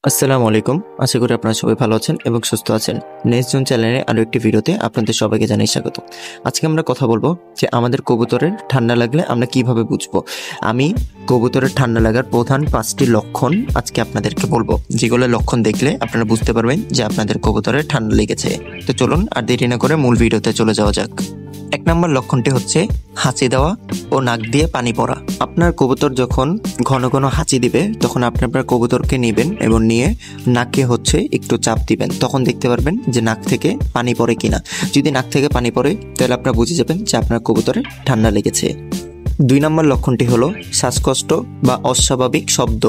আসসালামু আলাইকুম। আশা করি আপনারা সবাই ভালো আছেন এবং সুস্থ আছেন। নেক্সট জোন চ্যানেলে আরও একটি ভিডিওতে আপনাদের সবাইকে জানাই স্বাগত। আজকে আমরা কথা বলবো যে আমাদের কবুতরের ঠান্ডা লাগলে আমরা কিভাবে বুঝবো। আমি কবুতরের ঠান্ডা লাগার প্রধান 5টি লক্ষণ আজকে আপনাদেরকে বলবো, যেগুলো লক্ষণ দেখলে আপনারা বুঝতে পারবেন যে আপনাদের কবুতরের ঠান্ডা লেগেছে। তো চলুন আর দেরি না করে মূল ভিডিওতে চলে যাওয়া যাক। 1 নম্বর লক্ষণটি হচ্ছে হাঁচি দেওয়া ও নাক দিয়ে পানি পড়া। আপনার কবুতর যখন ঘন ঘন হাঁচি দিবে তখন আপনি আপনার কবুতরকে নেবেন এবং নিয়ে নাকে একটু চাপ দিবেন। তখন দেখতে পারবেন যে নাক থেকে পানি পড়ে কিনা। যদি নাক থেকে পানি পড়ে তাহলে আপনারা বুঝে যাবেন যে আপনার কবুতরে ঠান্ডা লেগেছে। 2 নম্বর লক্ষণটি হলো শ্বাসকষ্ট বা অস্বাভাবিক শব্দ।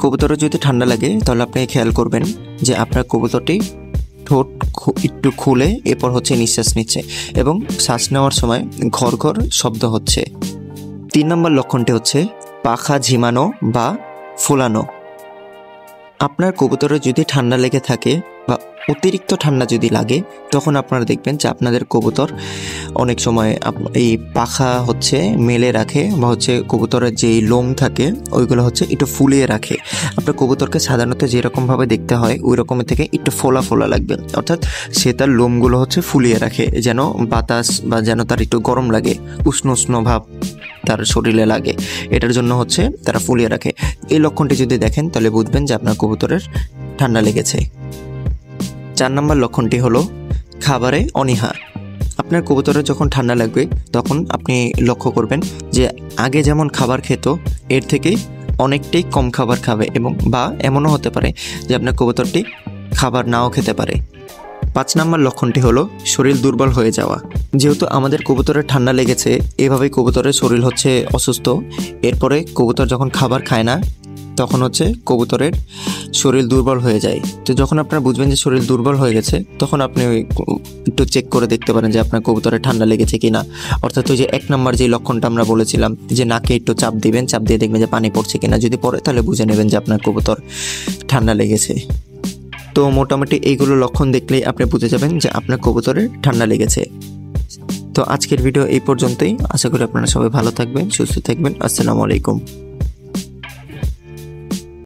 কবুতরের যদি ঠান্ডা লাগে তাহলে আপনি খেয়াল করবেন যে আপনার কবুতরটি ঠোঁট একটু খুলে এরপর নিঃশ্বাস নিচ্ছে এবং শ্বাস নেওয়ার সময় ঘর ঘর শব্দ হচ্ছে। 3 নম্বর লক্ষণটি হচ্ছে পাখা ঝিমানো বা ফোলানো। আপনার কবুতরের যদি ঠান্ডা লেগে থাকে বা অতিরিক্ত ঠান্ডা যদি লাগে তখন আপনারা দেখবেন যে আপনাদের কবুতর অনেক সময় এই পাখা মেলে রাখে বা কবুতরের যেই লোম থাকে ওইগুলো একটু ফুলিয়ে রাখে। আপনার কবুতরকে সাধারণত যেরকমভাবে দেখতে হয় ওই রকমের থেকে একটু ফোলা ফোলা লাগবে, অর্থাৎ সে তার লোমগুলো ফুলিয়ে রাখে যেন বাতাস বা যেন তার একটু গরম লাগে, উষ্ণ উষ্ণ ভাব তার শরীরে লাগে। এটার জন্য তারা ফুলিয়ে রাখে। এই লক্ষণটি যদি দেখেন তাহলে বুঝবেন যে আপনার কবুতরের ঠান্ডা লেগেছে। 4 নম্বর লক্ষণটি হলো খাবারে অনীহা। আপনার কবুতরের যখন ঠান্ডা লাগবে তখন আপনি লক্ষ্য করবেন যে আগে যেমন খাবার খেত এর থেকে অনেকটাই কম খাবার খাবে এবং বা এমনও হতে পারে যে আপনার কবুতরটি খাবার নাও খেতে পারে। 5 নম্বর লক্ষণটি হলো শরীর দুর্বল হয়ে যাওয়া। যেহেতু আমাদের কবুতরের ঠান্ডা লেগেছে এভাবেই কবুতরের শরীর অসুস্থ। এরপরে কবুতর যখন খাবার খায় না তখন কবুতরের শরীর দুর্বল হয়ে যায়। তো যখন আপনারা বুঝবেন যে শরীর দুর্বল হয়ে গেছে তখন আপনি একটু চেক করে দেখতে পারেন যে আপনার কবুতরের ঠান্ডা লেগেছে কিনা। অর্থাৎ 1 নম্বর যে লক্ষণটা আমরা বলেছিলাম যে নাকে একটু চাপ দিবেন, চাপ দিয়ে দেখবেন যে পানি পড়ছে কিনা। যদি পড়ে তাহলে বুঝে নেবেন যে আপনার কবুতর ঠান্ডা লেগেছে। তো মোটামুটি এইগুলো লক্ষণ দেখলেই আপনি বুঝে যাবেন যে আপনার কবুতরের ঠান্ডা লেগেছে। তো আজকের ভিডিও এই পর্যন্তই। আশা করি আপনারা সবাই ভালো থাকবেন, সুস্থ থাকবেন। আসসালামু আলাইকুম।